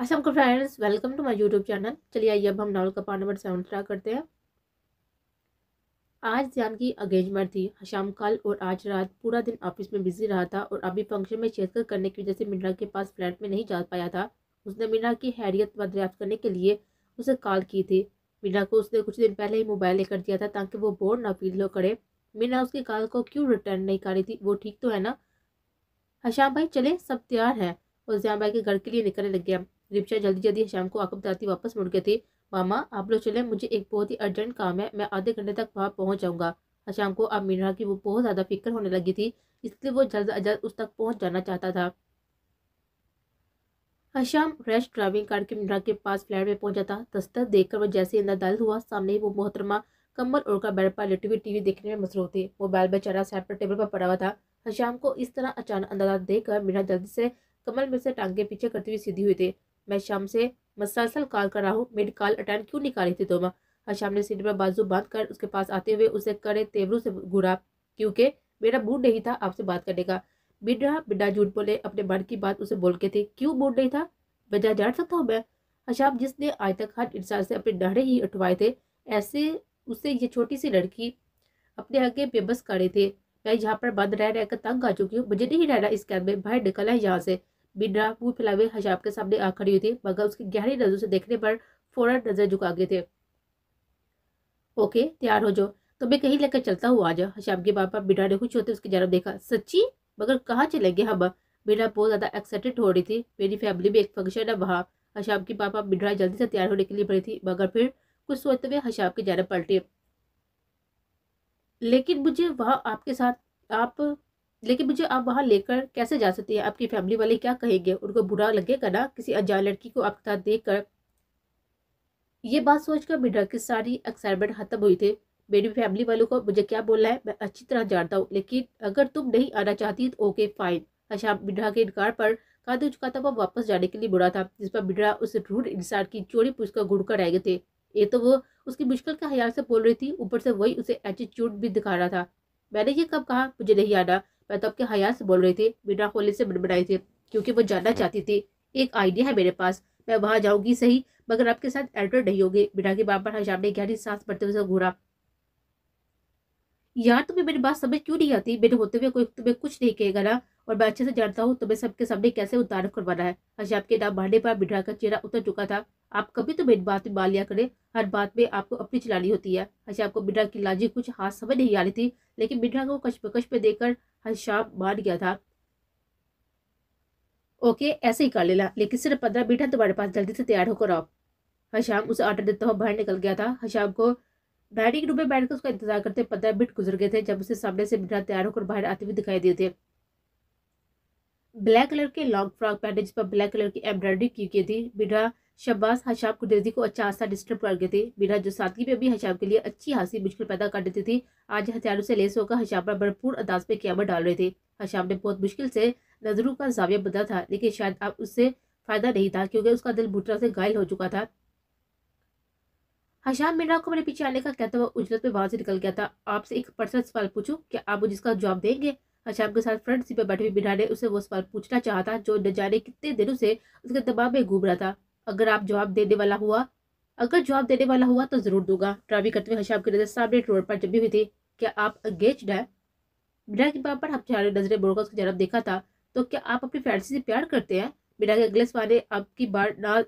Aslam friends, welcome to my YouTube channel. चलिए आइए अब हम नॉवल का पार्ट नंबर 7 स्टार्ट करते हैं। आज जान की एंगेजमेंट थी। शाम कल और आज रात पूरा दिन ऑफिस में बिजी रहा था और अभी फंक्शन में शिरकत करने की वजह से मीना के पास फ्लैट में नहीं जा पाया था। उसने मीना की हैरियत दरियाफ्त करने के लिए उसे कॉल की थी। मीना को उसने कुछ दिन पहले ही मोबाइल लेकर दिया था ताकि वो बोर ना फील करे। मीना उसकी कॉल को क्यों रिटर्न नहीं कर रही थी? वो ठीक तो है ना? हशाम भाई चले, सब तैयार है। और जयाम भाई के घर के लिए निकलने लग गया। रिक्शा जल्दी जल्दी हशाम को आकब बताती वापस मुड़ गए थे। मामा आप लोग चले, मुझे एक बहुत ही अर्जेंट काम है, मैं आधे घंटे तक वहां पहुंच जाऊंगा। हशाम को अब मीना की वो बहुत ज्यादा फिक्र होने लगी थी, इसलिए वो जल्द अज जल्द उस तक पहुंच जाना चाहता था। हशाम रैश ड्राइविंग करके मीना के पास फ्लैट में पहुंचा था। दस्तक देखकर वो जैसे अंदर दाखिल हुआ, सामने ही वो मोहतरमा कम्बल ओढ़कर बेड पर लेटी हुई टीवी देखने में मसरूफ थी। मोबाइल बेचारा सेट पर टेबल पर पड़ा हुआ था। हशाम को इस तरह अचानक अंदाजा देखकर मीना जल्दी से कमल में से टांगे पीछे करती हुई सीधी हुई थी। मैं शाम से मसलसल कॉल कर रहा हूँ, मेरी कॉल अटेंड क्यों नहीं कर रही थी तुम? हशाम ने सीढ़ी पर बाजू बांध कर उसके पास आते हुए उसे कड़े तेवरों से घूरा। क्योंकि मेरा मूड नहीं था आपसे बात करने का। बिड्डा बिड्डा झूठ बोले, अपने मन की बात उसे बोल के थे। क्यों मूड नहीं था? वजह जान सकता हूँ मैं? हशाम जिसने आज तक हर इंसान से अपने डरे ही उठवाए थे, ऐसे उससे ये छोटी सी लड़की अपने आगे बेबस करे थे। मैं यहाँ पर बंद रह रहकर तंग आ चुकी हूँ, मुझे नहीं रहना इस कैद में, बाहर निकला है यहाँ से। बिन्ना मुंह फैलाए हुए हशाम के सामने आ खड़ी हुई थी, मगर उसकी गहरी नजरों से देखने पर फौरन नजर झुका गए थे। ओके तैयार हो जाओ, तो मैं कहीं लेकर चलता हूँ आज। हशाम के पापा बिन्ना ने खुश होते उसकी जानब देखा। सच्ची? मगर कहाँ चलेंगे हम? बिन्ना बहुत ज्यादा एक्साइटेड हो रही थी। मेरी फैमिली में एक फंक्शन है वहाँ। हशाम की पापा बिन्ना जल्दी से तैयार होने के लिए पड़ी थी, मगर फिर कुछ सोचते हुए हशाम की जानब पलटी। लेकिन मुझे वहां आपके साथ आप लेकिन मुझे आप वहां लेकर कैसे जा सकती हैं? आपकी फैमिली वाले क्या कहेंगे? उनको बुरा लगेगा ना किसी अनजान लड़की को आपके साथ देखकर? ये बात सोचकर मिडा की सारी एक्साइटमेंट खत्म हुई थी। मेरी फैमिली वालों को मुझे क्या बोलना है मैं अच्छी तरह जानता हूँ, लेकिन अगर तुम नहीं आना चाहती तो ओके फाइन। अच्छा, मिडा के इनकार पर कांधे झुकाता हुआ वापस जाने के लिए मुड़ा था, जिस पर मिडा उस रूड इंसान की चोरी पूछकर घुड़ कर रह गए थे। ये तो वो उसकी मुश्किल के ख्याल से बोल रही थी, ऊपर से वही उसे एटीट्यूड भी दिखा रहा था। मैंने ये कब कहा मुझे नहीं आना? मैं तो आपके हयाल से बोल रही थी, मिडा होली से बड़बड़ाई थी, क्योंकि वो जानना चाहती थी। एक आइडिया है मेरे पास, मैं वहां जाऊंगी सही, मगर आपके साथ एंटर नहीं होगे। बिना के बार बार हजाम ने गहरी सांस भरते हुए घूरा। यार तुम्हें मेरी बात समझ क्यों नहीं आती? मेरे होते हुए कोई तुम्हें कुछ नहीं कहेगा ना? और मैं अच्छे से जानता हूँ तुम्हें सबके सामने कैसे उतार करवाना है। हजाम के नाम बढ़ने पर बिठा का चेहरा उतर चुका था। आप कभी तो मेरी बात में मान लिया करें, हर बात में आपको अपनी चलानी होती है। हजाम को बिठा की लाजी कुछ हाथ समझ नहीं आ रही थी, लेकिन बिठा को कश पे देकर हजाम मान गया था। ओके ऐसे ही कर लेना, लेकिन सिर्फ 15 मिनट है तुम्हारे पास, जल्दी से तैयार होकर आओ। हशाम उसे ऑर्डर देता हुआ बाहर निकल गया था। हशाम को डाइनिंग रूम में बैठकर उसका इंतजार करते 15 मिनट गुजर गए थे, जब उसे सामने से बिना तैयार होकर बाहर आते हुए दिखाई दिए थे। ब्लैक कलर के लॉन्ग फ्रॉक पहने, जिस पर ब्लैक कलर की एम्ब्रॉयडरी की थी। बिना शब्बास हशाम कुदरती को अच्छा खासा डिस्टर्ब कर गए थे। बिना जो सादगी में भी हशाम के लिए अच्छी खासी मुश्किल पैदा कर देती थी, आज हथियारों से लेस होकर हशाम पर भरपूर अंदाज में क़यामत डाल रहे थे। हशाम ने बहुत मुश्किल से नजरों का जाविया बदला था, लेकिन शायद अब उससे फायदा नहीं था, क्योंकि उसका दिल बुरी से घायल हो चुका था। हशाम मीना को मेरे पीछे आने का कहता हुआ उजलत में वहां से निकल गया था। आपसे एक पर्सनल सवाल पूछूं, क्या आप मुझे इसका जवाब देंगे? हशाम के साथ फ्रंट सीट पर बैठे हुए मीना ने उसे वो सवाल पूछना चाहा था जो न जाने कितने दिनों से उसके दिमाग में घूम रहा था। अगर आप जवाब देने वाला हुआ अगर जवाब देने वाला हुआ तो जरूर दूंगा। ड्राइविंग करते हुए हशाम की नजर सामने रोड पर जमी हुई थी। क्या आप एंगेज्ड है? मीना की बात पर हम चारों नजरें मोड़कर उसकी तरफ देखा था। तो क्या आप अपनी फैंसी से प्यार करते हैं? मीना के अगले सवाल ने आपकी बार ना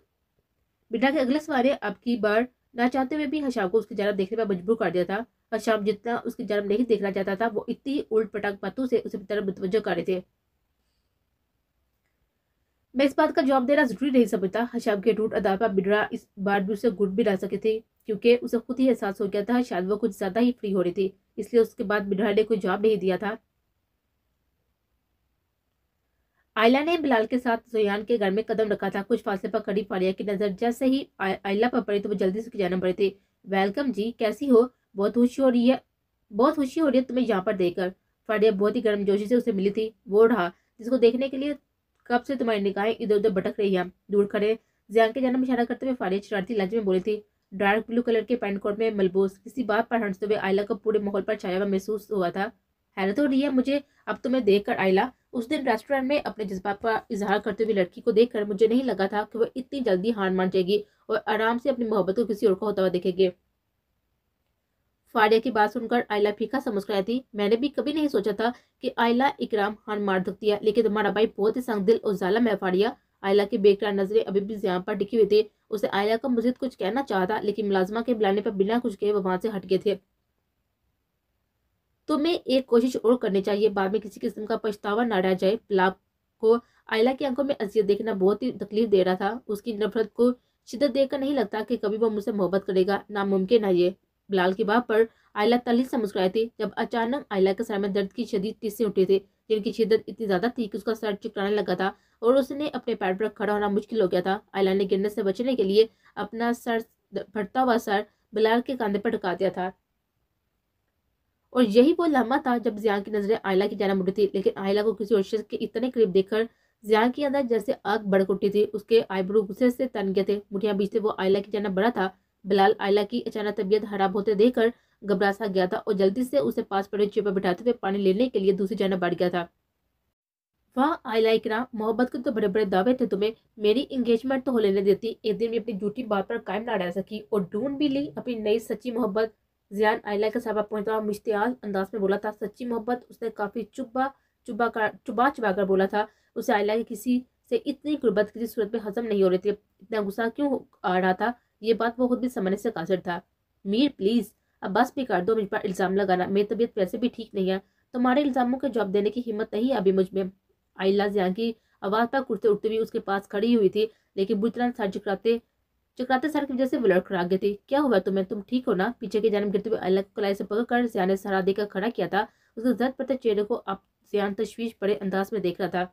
बिना के अगले सवाल अब की बार ना चाहते हुए भी हशाम को उसकी जानब देखने पर मजबूर कर दिया था। हशाम जितना उसकी जानब नहीं देखना चाहता था, वो इतनी ही उल्ट पटांग बातों से उसे तरफ मुतवज्जो कर रहे थे। मैं इस बात का जवाब देना जरूरी नहीं समझता। हशाम के रूट अदा पर बिडरा इस बार भी उसे गुड भी ला सके थे, क्योंकि उसे खुद ही एहसास हो गया था शायद वो कुछ ज्यादा ही फ्री हो रही थी। इसलिए उसके बाद बिडरा ने कोई जवाब नहीं दिया था। आयला ने बिलाल के साथ जोयान के घर में कदम रखा था। कुछ फासले पर खड़ी फारिया की नजर जैसे ही आयला पर पड़ी तो वो जल्दी से जाना पड़े थे। वेलकम जी, कैसी हो? बहुत खुशी हो रही है बहुत खुशी हो रही है तुम्हें यहाँ पर देखकर। फारिया बहुत ही गर्मजोशी से उसे मिली थी। वो रहा जिसको देखने के लिए कब से तुम्हारी निगाहें इधर उधर भटक रही हैं। दूर खड़े जियान के जन्म इशारा करते हुए फारिया शरारती लहजे में बोली थी। डार्क ब्लू कलर के पैंट कोट में मलबूस किसी बात पर हंसते हुए आयला को पूरे माहौल पर छाया हुआ महसूस हुआ था। हैरत हो रही है मुझे अब तुम्हें देखकर आयला, उस दिन रेस्टोरेंट में अपने जज्बात का इजहार करते हुए लड़की को देखकर मुझे नहीं लगा था कि वह इतनी जल्दी हार मान जाएगी और आराम से अपनी मोहब्बत को किसी और को होता हुआ देखेगी। फारिया की बात सुनकर आयला फीका सा मुस्कुराई थी। मैंने भी कभी नहीं सोचा था कि आयला इकराम हार मार सकती है, लेकिन तुम्हारा भाई बहुत ही संगदिल और जालिम है फारिया। आयला की बेकरार नजरें अभी भी जियान पर टिकी हुई थी। उसे आयला का मजीद कुछ कहना चाहा, लेकिन मुलाजमा के बुलाने पर बिना कुछ कहे वो वहां से हट गए थे। तुम्हें एक कोशिश और करनी चाहिए, बाद में किसी किस्म का पछतावा न रह जाए। बिलाल को आयला की आंखों में अजियत देखना बहुत ही तकलीफ दे रहा था। उसकी नफरत को शिद्दत देखकर नहीं लगता कि कभी वो मुझसे मोहब्बत करेगा, नामुमकिन है ये। बिलाल की बात पर आयला तल्ली से मुस्कुराई थी, जब अचानक आयला के सर में दर्द की शदीद टीसें उठी थी, जिनकी शिद्दत इतनी ज्यादा थी कि उसका सर चिकराने लगा था और उसने अपने पैर पर खड़ा होना मुश्किल हो गया था। आयला ने गिरने से बचने के लिए अपना सर फटता हुआ सर बिलाल के कंधे पर टिका दिया था। और यही वो लम्हा था जब जियान की नजरें आयला की जानिब मुड़ी थी, लेकिन आयला को किसी और शख्स के इतने करीब देखकर जियान के अंदर जैसे आग भड़क उठी थी। उसके आईब्रो गुस्से से तन गए थे, मुठियां बीचते वो आयला की जानिब बढ़ा था। बिलाल आयला की अचानक तबीयत खराब होते देखकर घबरा सा गया था और जल्दी से उसे पास पड़े चेयर पर बिठाते हुए पानी लेने के लिए दूसरी जानिब बढ़ गया था। वाह आयला इकराम, मोहब्बत के तो बड़े बड़े दावे थे तुम्हें। मेरी एंगेजमेंट तो हो लेने देती, एक दिन भी अपनी झूठी बात पर कायम ना रह सकी और ढूंढ भी ली अपनी नई सच्ची मोहब्बत। जियान आयला के साथ पहुंचा हुआ मुश्तियाल अंदाज में बोला था। सच्ची मोहब्बत, उसने काफी चुबा चुबा कर बोला था। उसे आयला की किसी से इतनी गुर्बत किसी सूरत में हजम नहीं हो रही थी। इतना गुस्सा क्यों आ रहा था, ये बात वो खुद भी समझने से कासिर था। मीर प्लीज अब बस भी कर दो मुझ पर इल्जाम लगाना, मेरी तबीयत वैसे भी ठीक नहीं है। तुम्हारे इल्जामों के जवाब देने की हिम्मत नहीं है अभी मुझ में। आयला जियान की आवाज पर कुर्ते उठते हुए उसके पास खड़ी हुई थी, लेकिन बुरी तरह सर चकराते सर की वजह से वो लड़खड़ा आ गई थी। क्या हुआ तुम्हें, तुम ठीक हो ना? पीछे की जानिब गिरते हुए आयला को कलाई से पकड़कर जियान ने सहारा देकर खड़ा किया था। उसके जद पड़ते चेहरे को अब जियान तशवीश पड़े अंदाज में देख रहा था।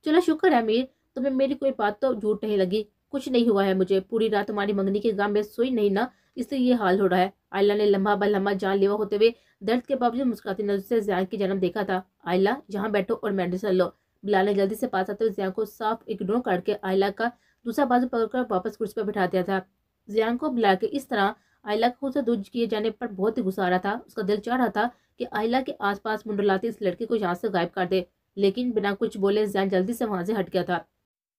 चलो शुक्र है मीर, तुम्हें मेरी कोई बात तो झूठ नहीं लगी। कुछ नहीं हुआ है मुझे, पूरी रात तुम्हारी मंगनी के गम में सोई नहीं ना, इसलिए ये हाल हो रहा है। आयला ने लम्हा ब लम्हा जानलेवा होते हुए दर्द के बावजूद मुस्कुराती नजर से जियान की जन्म देखा था। आयला यहाँ बैठो और मेडिसिन लो। बिलाल ने जल्दी से पास आते हुए जियान को साफ इग्नोर करके आयला का दूसरा बाजू पकड़कर वापस कुर्सी पर बिठा दिया था। जियान को बिलाल के इस तरह आयला को खुद से दूर किए जाने पर बहुत ही गुस्सा आ रहा था। उसका दिल चाह रहा था कि आयला के आसपास मुंडलाती इस लड़के को यहाँ से गायब कर दे, लेकिन बिना कुछ बोले जियान जल्दी से वहां से हट गया था।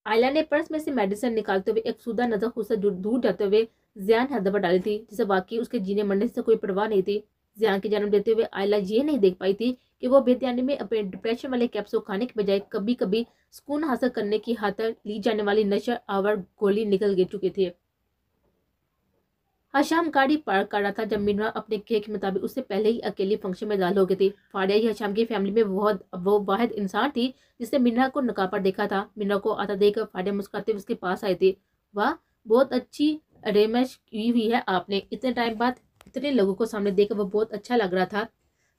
आयला ने पर्स में से मेडिसिन निकालते हुए एक सूदा नजर खुद से दूर जाते हुए जियान हद पर डाली थी, जिसे वाकई उसके जीने मरने से कोई परवाह नहीं थी। जियान की जन्म देते हुए आयला ये नहीं देख पाई थी कि वो बेध्यानी में अपने डिप्रेशन वाले कैप्सूल खाने के बजाय कभी कभी सुकून हासिल करने की खातिर ली जाने वाली नशा आवर गोली निकल गिर चुकी थी। हशाम गाड़ी पार्क कर रहा था जब मीनरा अपने कहे के मुताबिक उससे पहले ही अकेली फंक्शन में दाखिल हो गई थी। फारिया ही हशाम की फैमिली में वो वाहिद इंसान थी जिसने मीनरा को नकाब पर देखा था। मीनरा को आता देखकर फारिया मुस्कुराते हुए उसके पास आई थी। वाह, बहुत अच्छी अरेंजमेंट की हुई है आपने, इतने टाइम बाद इतने लोगों को सामने देखकर वो बहुत अच्छा लग रहा था।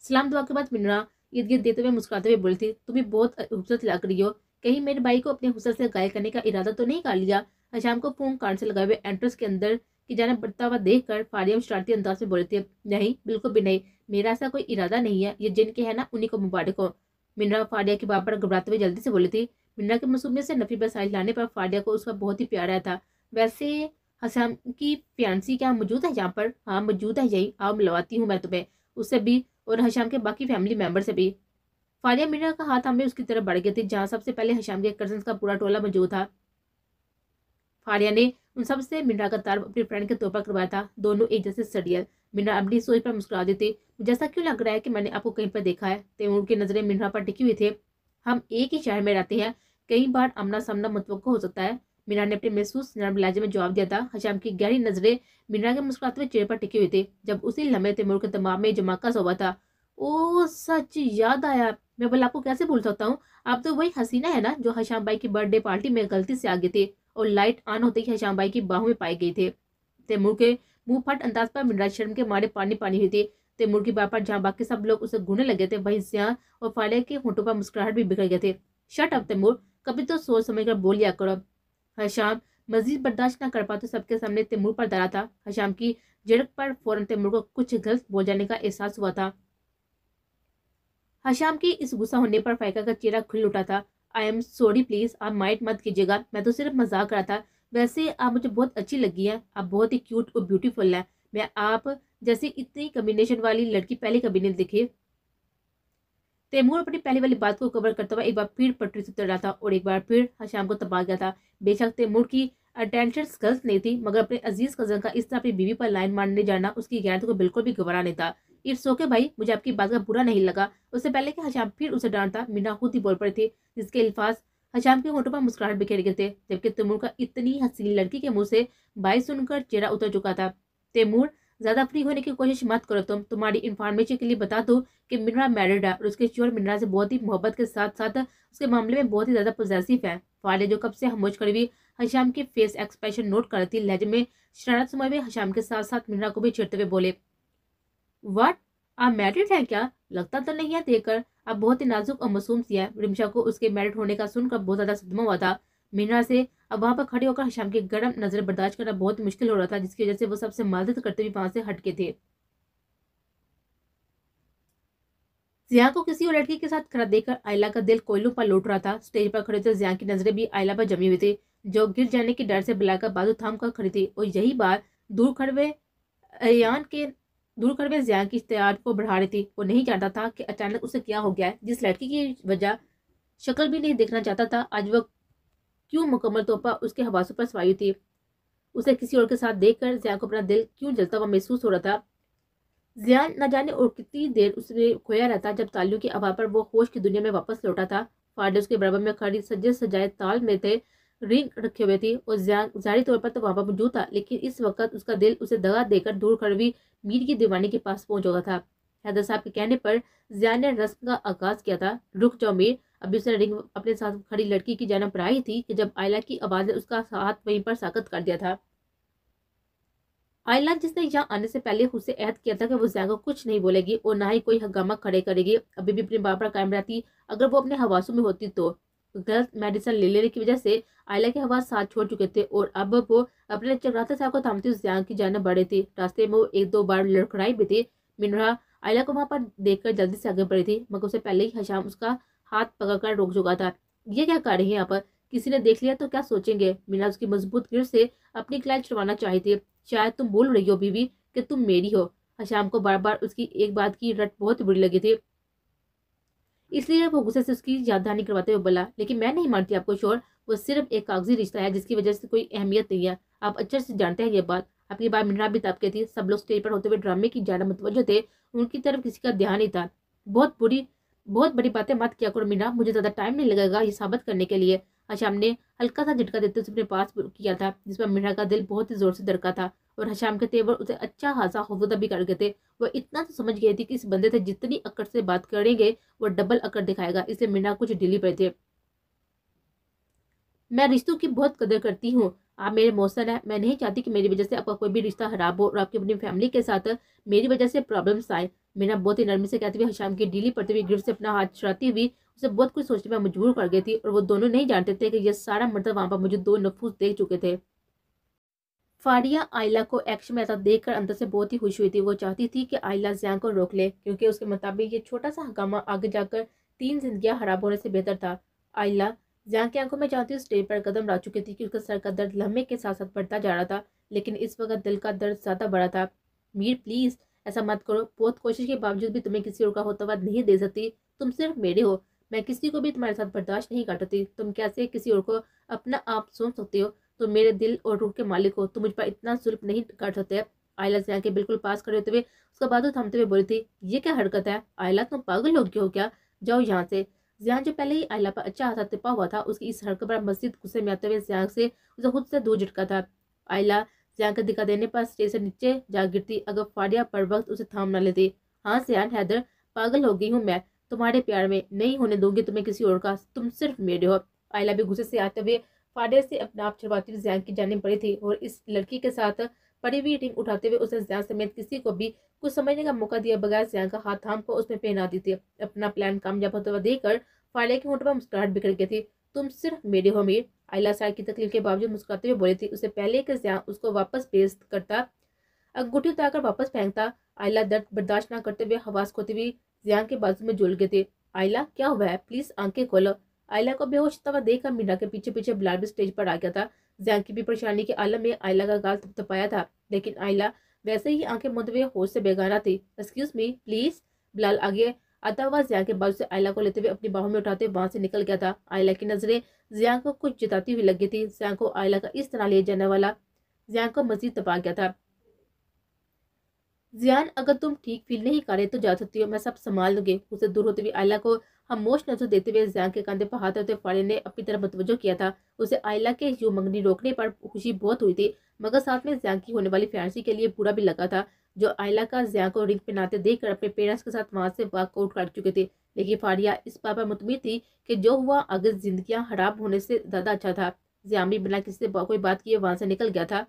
सलाम दुआ के बाद मीनरा इर्द गिर्द देते हुए मुस्कुराते हुए बोली थी, तुम भी बहुत खूबसूरत लग रही हो। कहीं मेरे भाई को अपने हुस्न से घायल करने का इरादा तो नहीं कर लिया? हशाम को फोन कान से लगाए हुए एंट्रेंस के अंदर की जानिब बढ़ता हुआ देखकर फारिया शरारती अंदाज में बोली थी, नहीं बिल्कुल भी नहीं, मेरा ऐसा कोई इरादा नहीं है, ये जिनके है ना उन्हीं को मुबारक हो। मिनरा फारिया की बात पर घबराते हुए जल्दी से बोली थी। मिनरा की मासूमियत से नफी पर साइल लाने पर फारिया को उसका बहुत ही प्यारा था। वैसे हसन की फियांसी क्या मौजूद है यहाँ पर? हाँ मौजूद है, यही आओ मिलवाती हूँ मैं तुम्हें उससे भी और हशाम के बाकी फैमिली मेंबर से भी। फारिया मिनरा का हाथ हमें उसकी तरफ बढ़ गई थी, जहाँ सबसे पहले हशाम के कजन का पूरा टोला मौजूद था। फारिया ने उन सब से मिनरा का तारुफ अपनी फ्रेंड के तौर पर करवाया था। दोनों एक जैसे सड़ियल। मिनरा अपनी सोच पर मुस्कुरा दी थी। जैसा क्यों लग रहा है कि मैंने आपको कहीं पर देखा है? तैमूर की नजरें मिनरा पर टिकी हुई थे। हम एक ही शहर में रहते हैं, कई बार आमना सामना मुतवक्को हो सकता है। मिनरा ने अपने महसूस नरम लहजे में जवाब दिया था। हशाम की गहरी नजरें मिनरा के मुस्कुराते हुए चेहरे पर टिकी हुई थी। जब उसी लम्हे तैमूर के दिमाग में जमाका सा हुआ था। ओ सच याद आया, मैं भला आपको कैसे भूल सकता हूँ? आप तो वही हसीना है ना जो हशाम भाई की बर्थडे पार्टी में गलती से आ गई थी और लाइट ऑन होते ही हशाम भाई की बाहों में पाई गई थी। तैमूर के मुंह फट अंदाज पर मिनरा शर्म के मारे पानी पानी हुई थी। तैमूर की बात पर जहाँ बाकी सब लोग उसे घूरने लगे थे, वहीं जियान और फालिया के होठों पर मुस्कुराहट भी बिखर गए थे। शट अप तैमूर, कभी तो सोच समझ कर बोल लिया करो। हशाम मजीद बर्दाश्त न कर पाते सबके सामने तैमूर पर डरा था। हशाम की झिड़क पर फौरन तैमूर को कुछ गलत बोल जाने का एहसास हुआ था। हशाम की इस गुस्सा होने पर फाइका का चेहरा खुल उठा था। आई एम सॉरी प्लीज, आप माइंड मत कीजिएगा, मैं तो सिर्फ मजाक कर रहा था। वैसे आप मुझे बहुत अच्छी लगी है, आप बहुत ही क्यूट और ब्यूटीफुल है। मैं आप जैसी इतनी कॉम्बिनेशन वाली लड़की पहले कभी नहीं देखी। तैमूर अपनी पहले वाली बात को कवर करता हुआ एक बार फिर पटरी से उतर रहा था और एक बार फिर हशाम को तपा गया था। बेशक तैमूर की अटेंशन गर्ल्स नहीं थी, मगर अपने अजीज कजन का इस तरह अपनी बीवी पर लाइन मारने जाना उसकी गैरत को बिल्कुल भी गवारा नहीं था। इट्स ओके भाई, मुझे आपकी बात का बुरा नहीं लगा। उससे पहले कि हशाम फिर उसे डांटता, मीना खुद ही बोल पड़ी थी, जिसके अल्फाज हशाम के होठों पर मुस्कुराहट बिखेर गए थे, जबकि तैमूर का इतनी हसीन लड़की के मुंह से बाई सुनकर चेहरा उतर चुका था। तैमूर, ज्यादा फ्री होने की कोशिश मत करो। तुम्हारी इन्फॉर्मेशन के लिए बता दो कि मिनरा मैरिड है और उसके शोहर मिनरा से बहुत ही मोहब्बत के साथ साथ उसके मामले में बहुत ही ज्यादा पोजेसिव है। फाले जो कब से हमोज खड़ी हुई हशाम के फेस एक्सप्रेशन नोट कर रही थी, लहजे में शरारत समय में हशाम के साथ साथ मिनरा को भी छेड़ते हुए बोले, व्हाट, आप मैरिड हैं क्या? लगता तो नहीं है देखकर। आप बहुत ही नाजुक और मासूम सी है। रिमशा को उसके मैरिड होने का सुनकर बहुत ज्यादा सदमा हुआ था। मीना से अब वहां पर खड़े होकर हशाम की गर्म नजर बर्दाश्त करना बहुत मुश्किल हो रहा था, जिसकी वजह से वो सबसे मदद करते हुए वहां से हटके थे। जिया को किसी और लड़की के साथ खड़ा देखकर आयला का दिल कोयलों पर लौट रहा था। स्टेज पर खड़े थे जिया की नजरें भी आयला पर जमी हुई थी, जो गिर जाने के डर से बुलाकर बाजू थाम कर खड़ी थी। और यही बात दूर खड़े अयान के दूर खड़े जिया की इश्तेहार को बढ़ा रही थी। वो नहीं जानता था कि अचानक उसे क्या हो गया है। जिस लड़की की वजह शक्ल भी नहीं देखना चाहता था, आज वह क्यों मुकम्मल तौर पर उसके हवासों पर सवाई थी। उसे किसी और के साथ देखकर जिया को अपना दिल क्यों जलता हुआ महसूस हो रहा था। जिया न जाने और कितनी देर उसमें खोया रहता, जब तालियों की आवाज पर वो होश की दुनिया में वापस लौटा था। फाड़े उसके बराबर में खड़ी सजे सजाए ताल में थे, रिंग रखे हुए थी और जिया जाहिर तौर पर तो वहां पर मौजूद था, लेकिन इस वक्त उसका दिल उसे दगा देकर दूर खड़ी हुई मीर की दीवानी के पास पहुंच चुका था। हैदर साहब के कहने पर जिया ने रस्म का आगाज किया था। रुक जाओ मीर। अभी उसने रिंग अपने साथ खड़ी लड़की की जानब बढ़ाई थी कि जब आयला की आवाज ने उसका हाथ वहीं पर साकत कर दिया था। आयला, जिसने यहाँ आने से पहले उससे अहद किया था कि वो जिया को कुछ नहीं बोलेगी और ना ही कोई हंगामा खड़े करेगी, अभी भी अपने बाप पर कायम रहती। अगर वो अपने हवासों में होती तो गलत मेडिसिन ले लेने की वजह से आयला के हवास साथ छोड़ चुके थे और अब वो अपने चक्राते साहब को थामती उस जिया की जाने बढ़ी थी। रास्ते में वो एक दो बार लड़खड़ाई भी थी। मिनरा आयला को वहां पर देखकर जल्दी से आगे बढ़ी थी, मगर उससे पहले ही हशाम उसका हाथ पकड़कर रोक चुका था। ये क्या कर रही है यहाँ पर? किसी ने देख लिया तो क्या सोचेंगे? मीना उसकी मजबूत गिर से अपनी क्लाइंट छुड़वाना चाही थी। शायद तुम बोल रही हो बीवी कि तुम मेरी हो। हशाम को बार बार उसकी एक बात की रट बहुत बुरी लगी थी, इसलिए वो गुस्से से उसकी याददहानी करवाते हुए बोला, लेकिन मैं नहीं मानती आपको शोर। वो सिर्फ एक कागजी रिश्ता है जिसकी वजह से कोई अहमियत नहीं है। आप अच्छे से जानते हैं ये बात। आपकी बात मिनरा भी तब के थी। सब लोग स्टेज पर होते हुए ड्रामे की जाना मुतवज्जो थे, उनकी तरफ किसी का ध्यान नहीं था। बहुत बड़ी बातें मत किया करो मीना, मुझे ज्यादा टाइम नहीं लगेगा ये साबित करने के लिए। हशाम ने हल्का सा झटका देते हुए अपने पास किया था, जिस पर मीना का दिल बहुत ही जोर से धड़का था और हशाम के तेवर उसे अच्छा खासा खौफजदा भी कर गए थे। वो इतना तो समझ गई थी कि इस बंदे से जितनी अकड़ से बात करेंगे वो डबल अकड़ दिखाएगा, इसलिए मीना कुछ ढीली पड़ी थी। मैं रिश्तों की बहुत कदर करती हूँ। आप मेरे मौसन है, मैं नहीं चाहती कि मेरी वजह से आपका कोई भी रिश्ता खराब हो और आपकी अपनी फैमिली के साथ मेरी वजह से प्रॉब्लम्स आए। मीना बहुत ही नरमी से कहती हुई हशाम की ढीली पड़ती हुई गिरफ्त से अपना हाथ छुड़ाती हुई उसे बहुत कुछ सोचने में मजबूर कर गई थी, और वो दोनों नहीं जानते थे कि यह सारा मर्तब वहां पर मुझे दो नफूस देख चुके थे। फारिया आयला को एक्शन में आता देखकर अंदर से बहुत ही खुश हुई थी। वो चाहती थी कि आयला जिया को रोक ले, क्योंकि उसके मुताबिक ये छोटा सा हंगामा आगे जाकर 3 जिंदगियां खराब होने से बेहतर था। आयला जिया की आंखों में चाहती स्टेज पर कदम रख चुकी थी कि उसका सर का दर्द लम्हे के साथ साथ बढ़ता जा रहा था, लेकिन इस वक्त दिल का दर्द ज्यादा बड़ा था। मीर प्लीज ऐसा मत करो। बहुत कोशिश के बावजूद भी तुम्हें किसी और का होता हुआ नहीं दे सकती। तुम सिर्फ मेरे हो। मैं किसी को भी तुम्हारे साथ बर्दाश्त नहीं कर सकती। तुम कैसे किसी और को अपना आप सोच सकते हो? तो मेरे दिल और रूह के मालिक हो, तुम मुझ पर इतना जुल्म नहीं कर सकते। आयला जिया के बिल्कुल पास खड़े होते हुए उसका बाजू थामते हुए बोली थी, ये क्या हरकत है आयला, तुम पागल हो गए हो क्या? जाओ यहाँ से। जिया जो पहले ही आयला पर अच्छा हाथ तिपा हुआ था, उसकी इस हरकत पर मस्जिद गुस्से में आते हुए जिया से उसे खुद से दूर झटका था। आयला जिया का दिखा देने पर स्टेज से नीचे जा गिरती अगर फाड़िया पर वक्त उसे थाम न लेती। हाँ जियान हैदर, पागल हो गई हूँ मैं तुम्हारे प्यार में, नहीं होने दूंगी तुम्हें किसी और का, तुम सिर्फ मेरे हो। आयला भी गुस्से से आते हुए फाड़े से अपना आप छुड़वाती हुई जियान की जाने पड़ी थी और इस लड़की के साथ पड़ी हुई रिंग उठाते हुए उसने जियान समेत किसी को भी कुछ समझने का मौका दिया बगैर जियान का हाथ थाम को उसमें पहना दी थी। अपना प्लान कामयाब होता हुआ देखकर फाड़े के होंठों पर मुस्कुराहट बिखर गई थी। तुम सिर्फ मेरे हो मीर। आयला सार की तकलीफ के बावजूद मुस्कुराते हुए बोली थी। उससे पहले कि जियान उसको वापस पेश करता, अंगूठी उतारकर वापस फेंकता, आयला दर्द बर्दाश्त न करते हुए हवास खोती हुई जियान के बाजू में झूल गए थे। आयला क्या हुआ है, प्लीज आंखें खोलो। आयला को बेहोश तवा देखकर मीना के पीछे पीछे बिलाल भी स्टेज पर आ गया था। जियान की भी परेशानी के आलम में आयला का गाल थपथपाया था, लेकिन आयला वैसे ही आंखें मूंदे हुए होश से बेगाना थी। Excuse me please. बिलाल आगे आता हुआ जियान के बाजू से आयला को लेते हुए अपनी बाहों में उठाते वहां से निकल गया था। आयला की नजरें जियान को कुछ जताती हुई लगी थी। जियान को आयला का इस तरह ले जाने वाला जियान को मजीद दबा गया था। जियान, अगर तुम ठीक फील नहीं कर रहे तो जा सकती हो, मैं सब संभाल लूंगी। उसे दूर होते हुए आयला को खामोश नजर देते हुए जियान के कंधे पर हाथ रखते फारिन ने अपनी तरफ मुतवज्जो किया था। उसे आयला के यूं मंगनी रोकने पर खुशी बहुत हुई थी, मगर साथ में जियान की होने वाली फैंसी के लिए बुरा भी लगा था, जो आयला का जियान को रिंग पहनाते देखकर अपने पेरेंट्स के साथ वहां से वॉकआउट कर चुके थे। लेकिन फारिया इस बात पर मुतमिन थी कि जो हुआ आगे जिंदगियां खराब होने से ज्यादा अच्छा था। जियान भी बिना किसी से कोई बात किए वहां से निकल गया था।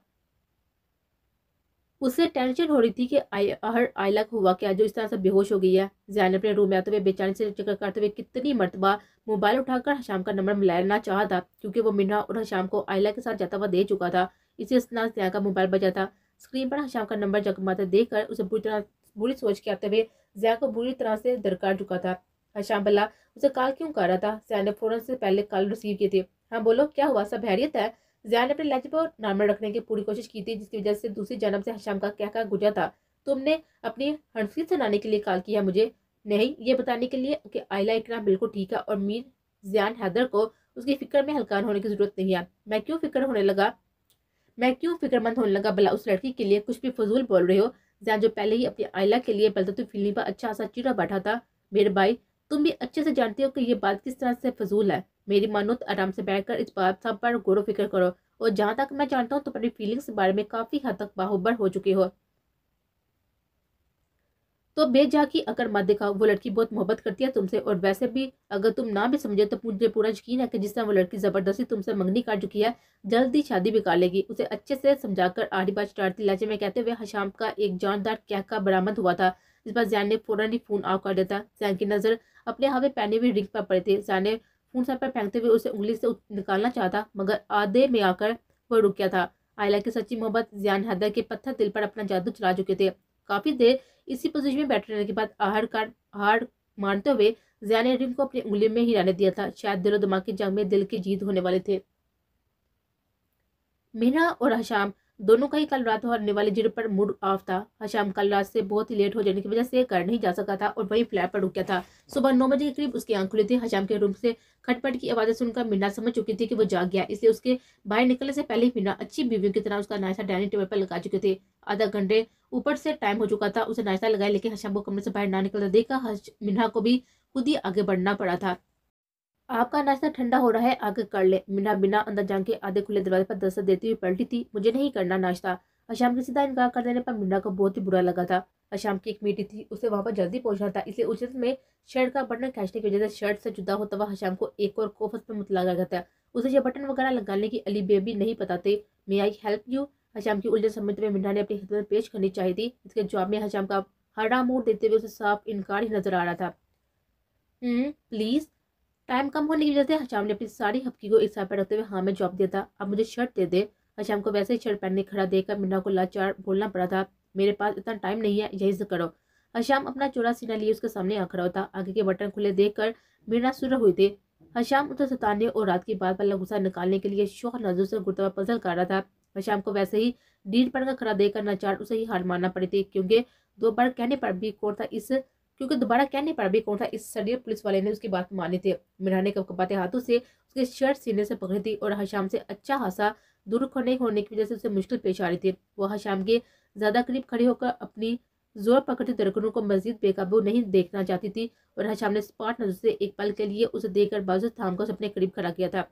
उसे टेंशन हो रही थी कि आयला को हुआ क्या, जो इस तरह से बेहोश हो गई है। जैन अपने रूम में आते हुए बेचैनी से चक्कर काटते हुए कितनी मरतबा मोबाइल उठाकर हशाम का नंबर मिलाना चाहा था, क्योंकि वो मिन्हा और हशाम को आयला के साथ जाता हुआ दे चुका था। इसी असना जैन का मोबाइल बजा था। स्क्रीन पर हशाम का नंबर जगमगाते देखकर उसे बुरी सोच के आते हुए जैन को बुरी तरह से दरकार चुका था। हशाम भला उसे कॉल क्यों कर रहा था? जैन ने फौरन से पहले कॉल रिसीव की थी। हाँ बोलो, क्या हुआ? सब खैरियत है? ज़ैन ने अपने लहजे पर नॉर्मल रखने की पूरी कोशिश की थी, जिसकी वजह से दूसरी जानब से हशाम का क्या गुजरा था। तुमने अपनी हंसी सुनाने के लिए कॉल किया मुझे? नहीं, ये बताने के लिए कि आयला इकराम बिल्कुल ठीक है और मीर ज़ैन हैदर को उसकी फिक्र में हल्कान होने की जरूरत नहीं है। मैं क्यों फिक्रमंद होने लगा भला उस लड़की के लिए? कुछ भी फजूल बोल रहे हो। ज़ैन जो पहले ही अपनी आयला के लिए बलतू फीलिंग पर अच्छा सा चिड़ा बैठा था। मेरे भाई, तुम भी अच्छे से जानते हो कि ये बात किस तरह से फजूल है। मेरी मानो तो आराम से बैठकर इस बात सब पर गौर फिक्र करो, और जहां तक मैं जानता हूँ तो अपनी फीलिंग्स के बारे में काफी हद तक बाहुबर हो चुके हो। तो बेजा की अकर मत दिखाओ, वो लड़की बहुत मोहब्बत करती है तुमसे, और वैसे भी अगर तुम ना भी समझे तो मुझे पूरा यकीन है कि जिस तरह वो लड़की जबरदस्ती तुमसे मंगनी कर चुकी है, जल्दी शादी भी कर लेगी। उसे अच्छे से समझाकर आड़ी बात शरारती लहजे में कहते हुए हशाम का एक जानदार कहका बरामद हुआ था, जिस पर जैन ने फौरन ही फोन ऑफ कर देता। जैन की नजर अपने हवे पहने हुए रिंग पर पड़े थे। जैन ने फोन सर पर फेंकते हुए उसे उंगली से निकालना चाहता, मगर आधे में आकर वो रुक गया था। आयला की सच्ची मोहब्बत जैन हैदर के पत्थर दिल पर अपना जादू चला चुके थे। काफी देर इसी पोजीशन में बैठे रहने के बाद हार मानते हुए ज़िया ने रिम को अपनी उंगली में ही रहने दिया था। शायद दिलो दिमाग की जंग में दिल की जीत होने वाले थे। मीना और हशाम दोनों का ही कल रात होने वाली जिद पर मूड ऑफ था। हशाम कल रात से बहुत ही लेट हो जाने की वजह से घर नहीं जा सका था और वही फ्लैट पर रुक गया था। सुबह 9 बजे के करीब उसकी आंख खुली थी। हशाम के रूम से खटपट की आवाजें सुनकर मीना समझ चुकी थी कि वो जाग गया, इसलिए उसके बाहर निकलने से पहले ही मीना अच्छी बीवियों की तरह उसका नाश्ता डाइनिंग टेबल पर लगा चुके थे। आधा घंटे ऊपर से टाइम हो चुका था उसे नाश्ता लगाया, लेकिन हशाम को कमरे से बाहर ना निकलता देखा मीना को भी खुद ही आगे बढ़ना पड़ा था। आपका नाश्ता ठंडा हो रहा है, आगे कर ले। मीना बिना अंदर जाके आधे खुले दरवाजे पर दस्तक देती हुई पलटी थी। मुझे नहीं करना नाश्ता। अशाम के सीधा इनकार कर देने पर मीना को बहुत ही बुरा लगा था। अशाम की एक मीटिंग थी, उसे वहां पर जल्दी पहुंचना था, इसलिए उचित में शर्ट का बटन खींचने की वजह से शर्ट से जुदा होता हुआ हशाम को एक और कोफत में मुतला गया था। उसे ये बटन वगैरह लगाने की अली बेबी नहीं पता थे। मे आई हेल्प यू? हशाम की उलझन समझते हुए मीना ने अपनी खिदमत पेश करनी चाहिए थी। इसके जवाब में हशाम का हरा मुंह देते हुए उसे साफ इनकार ही नजर आ रहा था। प्लीज। टाइम कम होने की वजह से हशाम ने अपनी सारी हफ्की को एक साथ पर रखते हुए हाँ में जवाब दिया था। अब मुझे शर्ट दे दे। हशाम को वैसे ही शर्ट पहनने खड़ा देखकर मीना को लाचार बोलना पड़ा था। मेरे पास इतना टाइम नहीं है, यही से करो। हशाम अपना चौड़ा सीना लिए उसके सामने आ खड़ा होता। आगे के बटन खुले देखकर मीना सुर हुई थी। हशाम उसे सताने और रात की बात पर गुस्सा निकालने के लिए शौक नजर से गुर्दा पजल कर रहा था। हशाम को वैसे ही डील पड़कर खड़ा देखकर नाचार उसे ही हार मानना पड़ी थी, क्योंकि दोबारा कहने पर भी कौन था इस सडियर पुलिस वाले ने उसकी बात मानी थी। मीरा ने कपकपाते हाथों से उसके शर्ट सीने से पकड़ी थी और हशाम से अच्छा खासा दूर होने की वजह से उसे मुश्किल पेश आ रही थी। वो हशाम के ज्यादा करीब खड़ी होकर अपनी जोर पकड़ती धड़कनों को मजीद बेकाबू नहीं देखना चाहती थी, और हशाम ने स्पॉट नजर से एक पल के लिए उसे देखकर बाजू थाम कर उसे अपने करीब खड़ा किया था,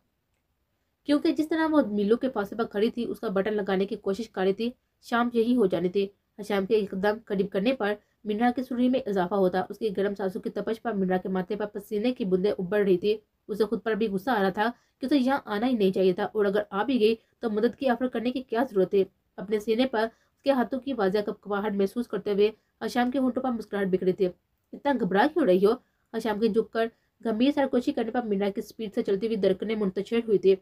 क्योंकि जिस तरह वो मीलों के फासले पर खड़ी थी उसका बटन लगाने की कोशिश कर रही थी, शाम यही हो जानी थी। हशाम के एकदम करीब करने पर मिनरा की सुरही में इजाफा होता। उसकी गर्म सांसों की तपश पर मिनरा के माथे पर पसीने की बूंदें उबड़ रही थी। उसे खुद पर भी गुस्सा आ रहा था कि उसे यहाँ आना ही नहीं चाहिए था, और अगर आ भी गई तो मदद की ऑफर करने की क्या जरूरत है। अपने सीने पर उसके हाथों की वाज़ा कपकपाहट महसूस करते हुए हशाम के होंठों पर मुस्कुराहट बिखरी थी। इतना घबरा क्यों रही हो? हशाम के झुककर गंभीर सरकोशी करने पर मिनरा की स्पीड से चलती हुई धड़कनें मुंतशिर हुई थी।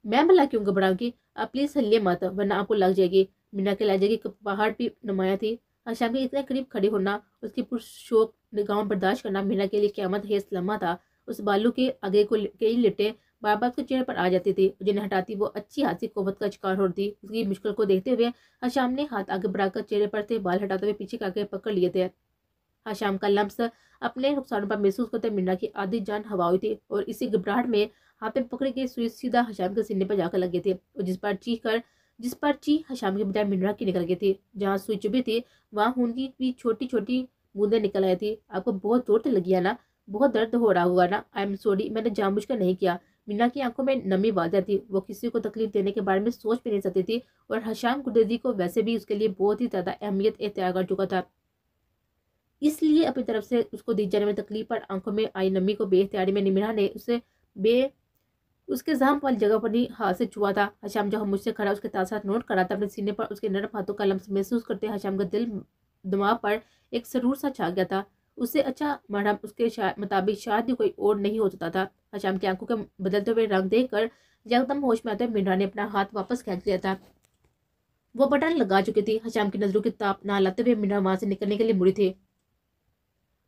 मैं भला क्यों घबराऊंगी? आप प्लीज हल्ले मत, वरना आपको लग जाएगी। मीना के लहजे की कपकपाहट भी नुमाया थी। हशाम के इतने करीब खड़े होना, उसकी पुरशोक निगाहों बर्दाश्त करना मीना के लिए क़यामत हेस लम्हा था। उस बालू के आगे को कई लिटे बार बार उसके चेहरे पर आ जाती थी, जिन्हें हटाती वो अच्छी हाथी कोवत का शिकार होती। उसकी मुश्किल को देखते हुए हशाम ने हाथ आगे बढ़ाकर चेहरे पर से बाल हटाते हुए पीछे आगे पकड़ लिए थे। हशाम का लम्स अपने नुकसानों पर महसूस करते मिर्ना की आधी जान हवा हुई थी और इसी घबराहट में हाथ में पकड़े गए सुई सीधा हशाम के सीने पर जाकर लगे थे और जिस पर ची हशाम के बजाय मिर्ना की निकल गई थी। जहाँ सुई चुभी थी वहाँ खून की भी छोटी छोटी बूंदें निकल आई थी। आपको बहुत जोर से लगी है ना, बहुत दर्द हो रहा होगा ना। आई एम सॉरी, मैंने जानबूझकर नहीं किया। मीना की आंखों में नमी वाज़ह थी। वो किसी को तकलीफ देने के बारे में सोच भी नहीं सकती थी और हशाम कुरैशी को वैसे भी उसके लिए बहुत ही ज़्यादा अहमियत इख्तियार कर चुका था। इसलिए अपनी तरफ से उसको दी जाने वाली तकलीफ पर आंखों में आई नमी को बेख्तियारी में मीना ने उसके जाम वाली जगह पर ही हाथ से छुआ था। हशाम जहाँ मुझसे खड़ा उसके साथ नोट करा था अपने सीने पर उसके नरम हाथों का लम्स महसूस करते हशाम का दिल दिमाग पर एक सरूर सा छा गया था। उससे अच्छा मरहम उसके मुताबिक शायद ही कोई और नहीं हो सकता था। हशाम की आंखों के बदलते हुए रंग देखकर एकदम होश में आते मिनरा ने अपना हाथ वापस खींच लिया था। वो बटन लगा चुकी थी। हशाम की नजरों की ताप ना लाते हुए मिनरा वहां से निकलने के लिए मुड़ी थी,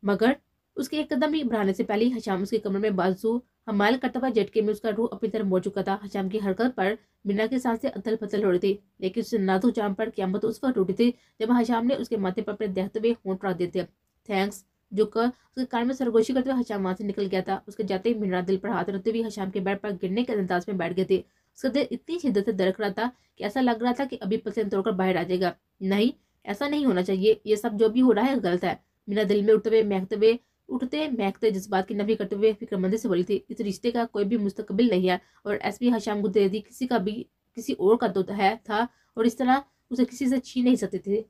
मगर उसके एक कदम ही बढ़ाने से पहले ही हशाम उसके कमर में बाजू हमाल करता हुआ झटके में उसका रूह अपनी तरफ मोड़ चुका था। हशाम की हरकत पर मिना की सांसें अथल पथल हो रही थी, लेकिन उस नाजुक जाम पर क़यामत उस वक्त टूटी थी जब हशाम ने उसके माथे पर अपने दहते हुए होंठ रख दिए थे। थैंक्स जो कर उसके कान में सरगोशी करते हुए हशाम वहां से निकल गया था। उसके जाते ही मिना दिल पर हाथ रखते हुए हशाम के बेड पर गिरने के अंदाज में बैठ गए थे। उसका दिल इतनी शिद्दत से धड़क रहा था कि ऐसा लग रहा था कि अभी पसीना तोड़कर बाहर आ जाएगा। नहीं, ऐसा नहीं होना चाहिए। ये सब जो भी हो रहा है गलत है। मिना दिल में उठते महकते जज्बात की नफी करते हुए फिक्रमंदी से बोली थी, इस रिश्ते का कोई भी मुस्तकबिल नहीं है और एसपी हशाम गुद्देदी किसी का भी किसी और का तो है था और इस तरह उसे किसी से छीन नहीं सकते थे।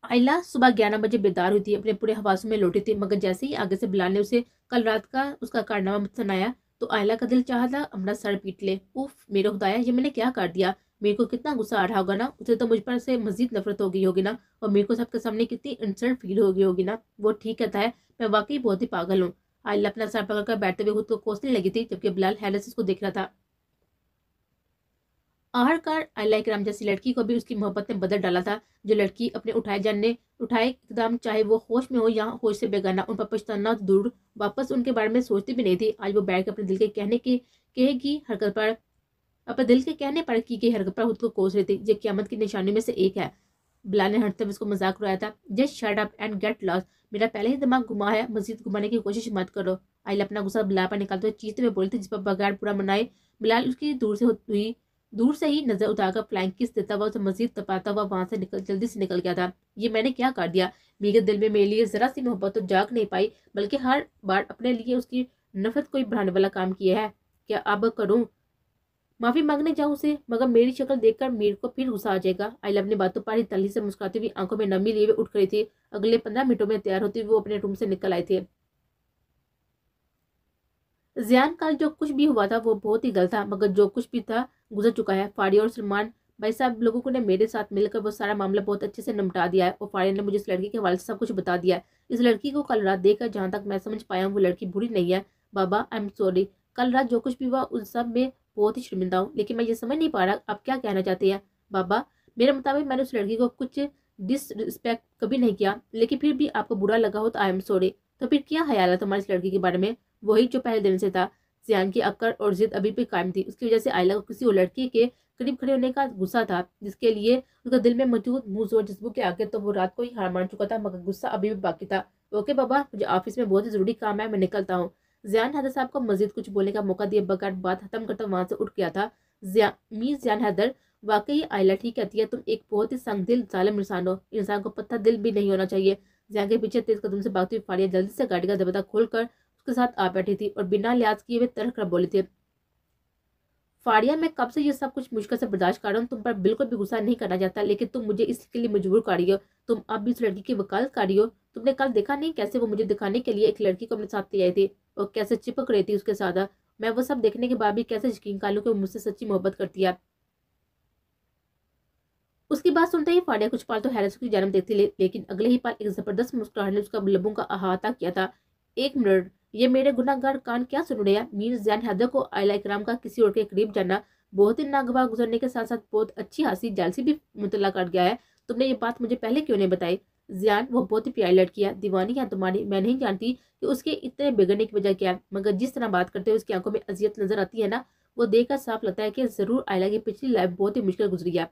आयला सुबह 11 बजे बेदार हुई थी, अपने पूरे हवासों में लौटी थी, मगर जैसे ही आगे से बिलाल ने उसे कल रात का उसका कारनामा सुनाया तो आयला का दिल चाहा था अपना सर पीट ले। उफ मेरे खुदाया, ये मैंने क्या कर दिया। मेरे को कितना गुस्सा आ रहा होगा ना। उसे तो मुझ पर से मजीद नफरत हो गई होगी ना, और मेरे को सबके सामने कितनी इंसल्ट फील हो गई होगी ना। वो ठीक कहता है, मैं वाकई बहुत ही पागल हूँ। आयला अपना सर पकड़कर बैठते हुए खुद को कोसने लगी थी, जबकि बिलाल हैरत से उसको देख रहा था। आखिरकार आयला इकराम जैसी लड़की को भी उसकी मोहब्बत ने बदल डाला था। जो लड़की अपने उठाए इकदाम चाहे वो होश में हो या होश से बेगाना, उन पर पछताना तो दूर वापस उनके बारे में सोचती भी नहीं थी। आज वो बैठ कर अपने दिल के कहेगी हरकत पर अपने दिल के कहने पर की गई हरकत पर खुद को कोस रही थी। ये क़यामत की निशानी में से एक है। बिलाल ने हटते हुए उसको मजाक उड़ाया था। Just shut up and get lost. मेरा पहले ही दिमाग घुमा है, मजीद घुमाने की कोशिश मत करो। आयला अपना गुस्सा बिलाल पर निकालते हुए चीखते हुए बोली थी, जिस पर बगैर पूरा मनाए बिलाल उसकी दूर से ही नजर उतारकर फ्लैंक किस देता हुआ उसे मजीद तपाता हुआ वहां से जल्दी से निकल गया था। ये मैंने क्या कर दिया। मेरे दिल में मेरे लिए जरा सी मोहब्बत तो जाग नहीं पाई, बल्कि हर बार अपने लिए उसकी नफरत को ही बढ़ाने वाला काम किया है। क्या अब करूं, माफी मांगने जाऊं उसे, मगर मेरी शक्ल देखकर मीर को फिर गुस्सा आ जाएगा। आई लव ने बातों पर ही तली से मुस्कुराती हुई आंखों में नमी लिए हुए उठ खड़ी थी। अगले 15 मिनटों में तैयार होती हुई वो अपने रूम से निकल आए थे। जियान का जो कुछ भी हुआ था वो बहुत ही गलत था, मगर जो कुछ भी था गुजर चुका है। फाड़िया और सलमान भाई साहब लोगों को ने मेरे साथ मिलकर वो सारा मामला बहुत अच्छे से निपटा दिया है और फाड़िया ने मुझे इस लड़की के हवाले से सब कुछ बता दिया है। इस लड़की को कल रात देखकर जहाँ तक मैं समझ पाया हूँ वो लड़की बुरी नहीं है। बाबा आई एम सॉरी, कल रात जो कुछ भी हुआ उन सब में बहुत ही शर्मिंदा हूँ, लेकिन मैं ये समझ नहीं पा रहा आप क्या कहना चाहते हैं। बाबा मेरे मुताबिक मैंने उस लड़की को कुछ डिसरिस्पेक्ट कभी नहीं किया, लेकिन फिर भी आपको बुरा लगा हो तो आई एम सॉरी। तो फिर क्या ख्याल है तुम्हारी इस लड़की के बारे में। वही जो पहले दिन से था। जियान की अक्कड़ और जिद अभी भी कायम थी। उसकी वजह से आयला को किसी और लड़की के करीब खड़े होने का गुस्सा था, जिसके लिए उसका दिल में मौजूद मुंह और जज्बों के आगे तो वो रात को ही हार मान चुका था, मगर गुस्सा अभी भी बाकी था। ओके बाबा, मुझे ऑफिस में बहुत ही जरूरी काम है, मैं निकलता हूँ। जियान हैदर साहब को मजीद कुछ बोलने का मौका दिए बगैर बात खत्म करता वहां से उठ गया था। जियान हैदर, वाकई आयला ठीक कहती है, तुम एक बहुत ही संगदिल जालिम इंसान हो। इंसान को पत्थर दिल भी नहीं होना चाहिए। जियान के पीछे तेज कदम से भागती हुई फाड़िया जल्दी से गाड़ी का दरवाजा खोलकर उसके साथ आ बैठी थी और बिना लिहाज किए हुए तरह कर बोली थी, फाड़िया मैं कब से ये सब कुछ मुश्किल से बर्दाश्त कर रहा हूँ। तुम पर बिल्कुल भी गुस्सा नहीं करना चाहता, लेकिन तुम मुझे इसके लिए मजबूर कर रही हो। तुम अब भी उस लड़की की वकालत कर रही हो। तुमने कल देखा नहीं कैसे वो मुझे दिखाने के लिए एक लड़की को अपने साथ ले आई थी और कैसे चिपक रही थी उसके साथ। मैं वो सब देखने के बाद भी कैसे यकीन कर लूं कि वो मुझसे सच्ची मोहब्बत करती है। उसकी बात सुनते ही फाड़िया कुछ पाल तो हैरत की जन्म देती लेकिन अगले ही पल एक जबरदस्त मुस्कुराहट ने उसका लबों का अहाता किया था। एक मिनट, ये मेरे गुनाहगार कान क्या सुन रहे हैं। मीर जैन हैदर को आयला इकराम का किसी और के करीब जाना बहुत ही नागवार गुजरने के साथ साथ बहुत अच्छी हंसी जालसी भी मुतला कर गया है। तुमने ये बात मुझे पहले क्यों नहीं बताई। जियान वो बहुत ही प्यारी लड़की है, दीवानी है तुम्हारी। मैं नहीं जानती कि उसके इतने बिगड़ने की वजह क्या है, मगर जिस तरह बात करते हुए उसकी आंखों में अजियत नजर आती है ना, वो देखकर साफ लगता है कि जरूर आयला की पिछली लाइफ बहुत ही मुश्किल गुजरी है।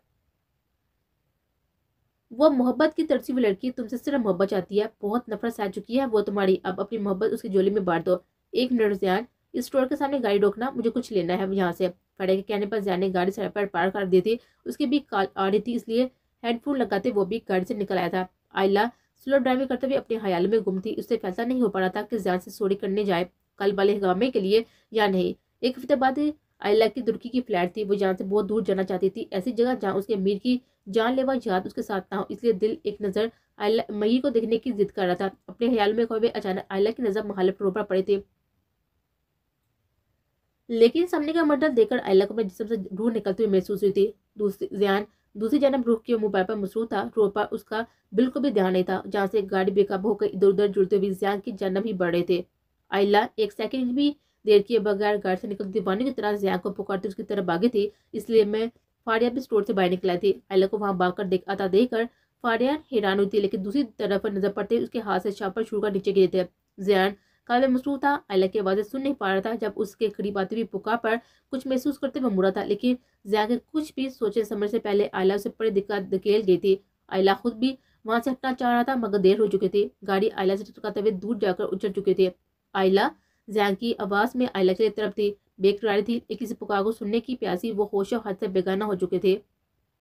वो मोहब्बत की तरसी हुई लड़की तुमसे सिर्फ मोहब्बत चाहती है, बहुत नफरत सह चुकी है वो तुम्हारी, अब अपनी मोहब्बत उसकी झोली में बांट दो। एक मिनट ज़ियान, इस स्टोर के सामने गाड़ी रोकना, मुझे कुछ लेना है यहाँ से। फड़े के कहने पर ज़ियान ने गाड़ी सड़क पर पार कर दी थी। उसकी भी कॉल आ रही थी, इसलिए हेडफोन लगाते वो भी गाड़ी से निकल आया था। आयला स्लो ड्राइविंग करते हुए अपने ख्याल में गुम थी। उससे फैसला नहीं हो पा रहा था कि ज़ियान से चोरी करने जाए कल वाले हंगामे के लिए या नहीं। एक हफ्ते बाद आयला की तुर्की की फ्लैट थी। वो जहाँ से बहुत दूर जाना चाहती थी, ऐसी जगह जहाँ उसके अमीर की जानलेवा याद उसके साथ ना हो। इसलिए दिल एक नजर आयला मई को देखने की जिद कर रहा था। अपने ख्याल में खोए हुए अचानक आयला की नजर महाल पर ऊपर पड़ी थी, लेकिन सामने का मर्डर देखकर आयला को अपने जिस्म से रूह निकलती हुई महसूस हुई थी। दूसरी जानब रूह के मोबाइल पर मसरूफ था। रोड पर उसका बिल्कुल भी ध्यान नहीं था। जहाँ से गाड़ी बेकाबू होकर इधर उधर जुड़ते हुए जियान की जानब ही बढ़ रहे थे। आयला एक सेकंड भी देर किए बगैर गाड़ी से निकल दीवानी की तरह जियान को पुकारती उसकी तरफ भागी थी। इसलिए मैं फारिया भी स्टोर से बाहर निकला थी। आयला को वहां भाग कर आता देखकर फारिया हैरान हुई थी, लेकिन दूसरी तरफ नजर पड़ते उसके हाथ से शापर छू कर नीचे गिरे थे। जियान काले मसरूफ था। आयला की आवाजें सुन नहीं पा रहा था। जब उसके करीब आती हुई पुकार पर कुछ महसूस करते हुए मुड़ा था, लेकिन जियान कुछ भी सोचे समझ से पहले आयला उसे बड़ी दिक्कत धकेल गई थी। आयला खुद भी वहां से हटना चाह रहा था, मगर देर हो चुकी थी। गाड़ी आयला से टकराते हुए दूर जाकर उछल चुकी थी। आयला जैन की आवाज में आयला की तरफ थी, बेकरारी थी, एक किसी पुकार को सुनने की प्यासी वो होशो हद से बेगाना हो चुके थे।